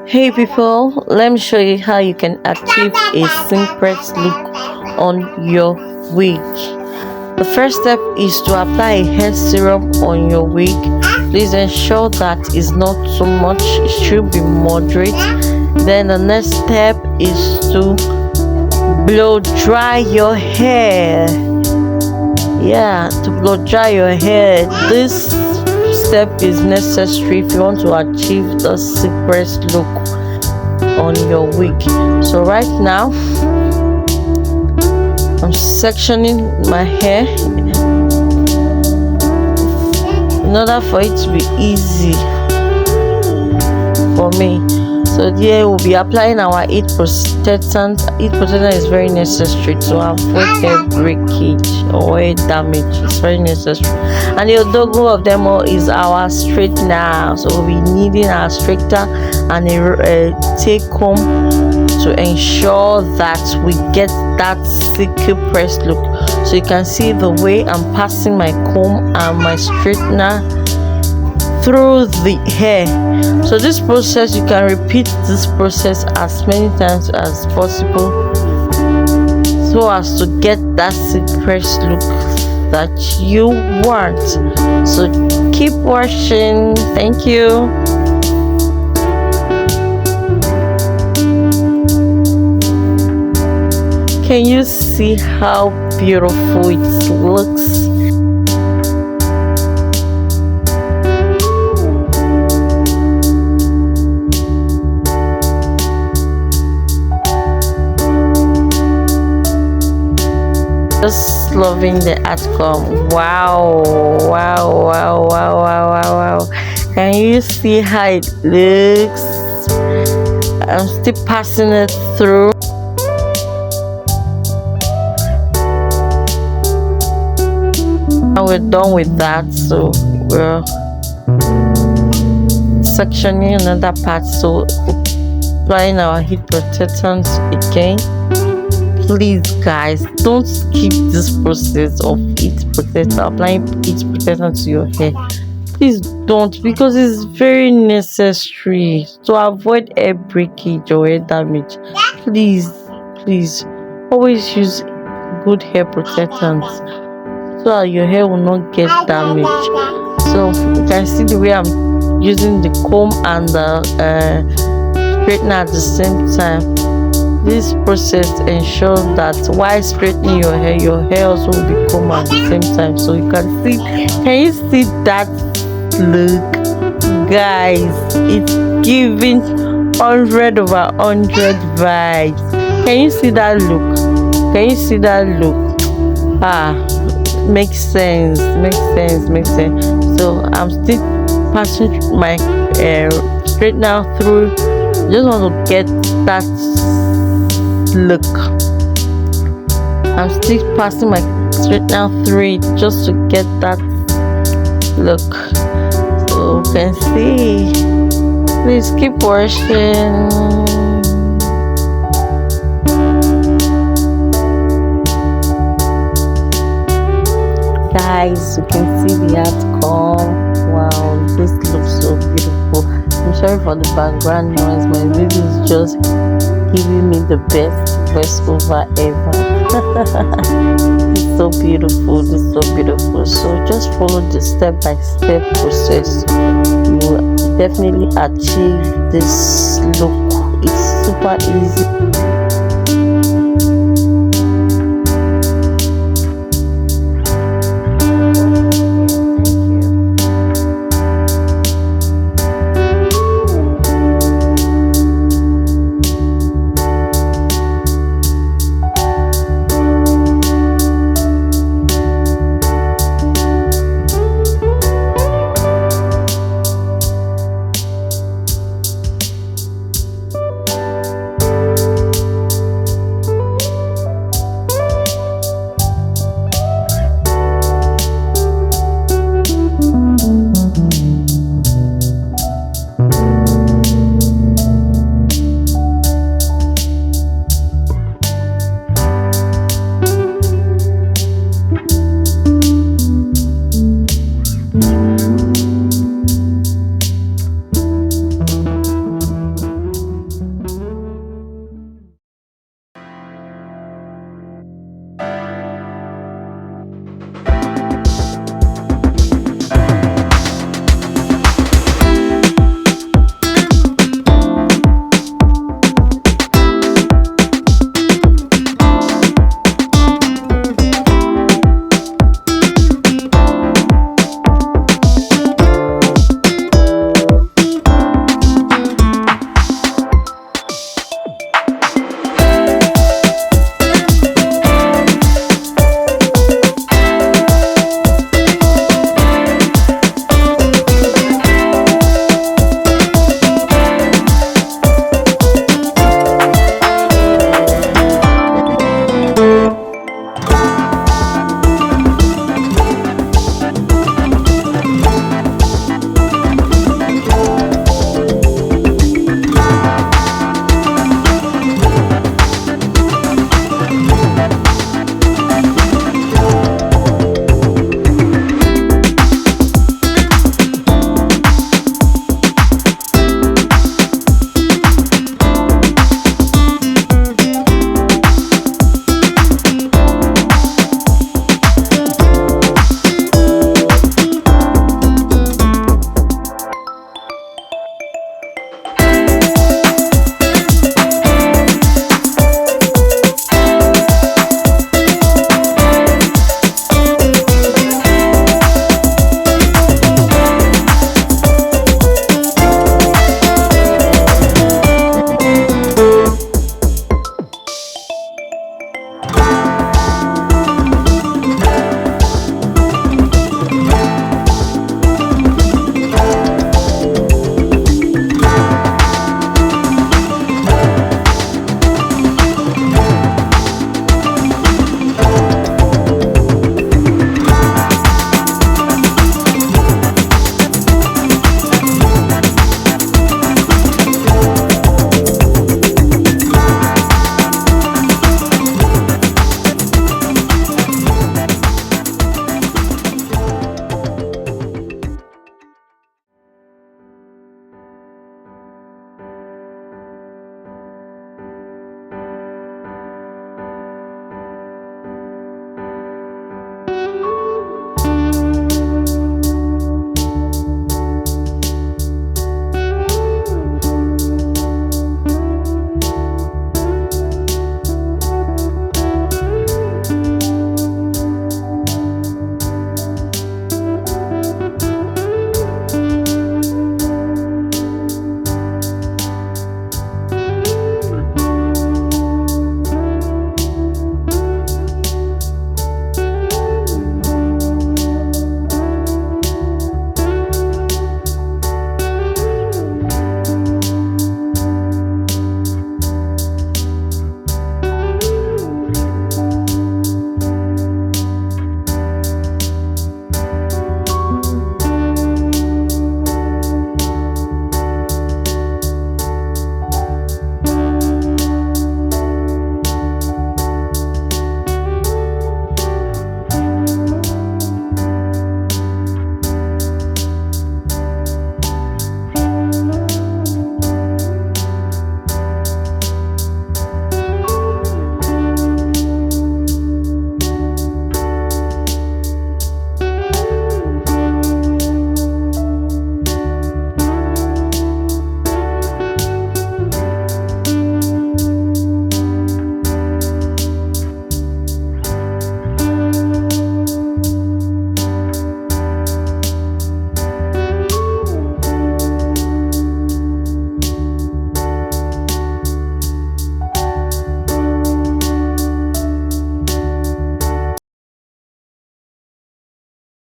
Hey people, let me show you how you can achieve a synchronous look on your wig. The first step is to apply a hair serum on your wig. Please ensure that it's not too much, it should be moderate. Then the next step is to blow dry your hair. To blow dry your hair. This step is necessary if you want to achieve the synchronous look on your wig. So right now I'm sectioning my hair in order for it to be easy for me. So here we'll be applying our heat protectant. Heat protectant is very necessary to avoid hair breakage or hair damage. It's very necessary. And the logo of them all is our straightener. So we'll be needing our straightener and a take comb to ensure that we get that silky pressed look. So you can see the way I'm passing my comb and my straightener through the hair. So this process, you can repeat this process as many times as possible so as to get that silky pressed look that you want. So keep watching. Thank you. Can you see how beautiful it looks? Just loving the outcome. Wow. Can you see how it looks? I'm still passing it through. Now we're done with that, so we're sectioning another part. So applying our heat protectant again. Please guys, don't skip this process of applying heat protectant to your hair. Please don't, because it's very necessary to avoid hair breakage or hair damage. Please always use good hair protectants so that your hair will not get damaged. So you can see the way I'm using the comb and the straightener at the same time. This process ensures that while straightening your hair also will be combed at the same time. So you can you see that look, guys? It's giving 100 over 100 vibes. Can you see that look? Makes sense. So I'm still passing my straightener through. Just want to get that look. I'm still passing my straightener through it just to get that look. So you can see. Please keep watching. Guys, you can see the outcome. Wow, this looks so beautiful. I'm sorry for the background noise. My baby is just giving me the best voiceover ever. It's so beautiful. So just follow the step-by-step process. You will definitely achieve this look. It's super easy.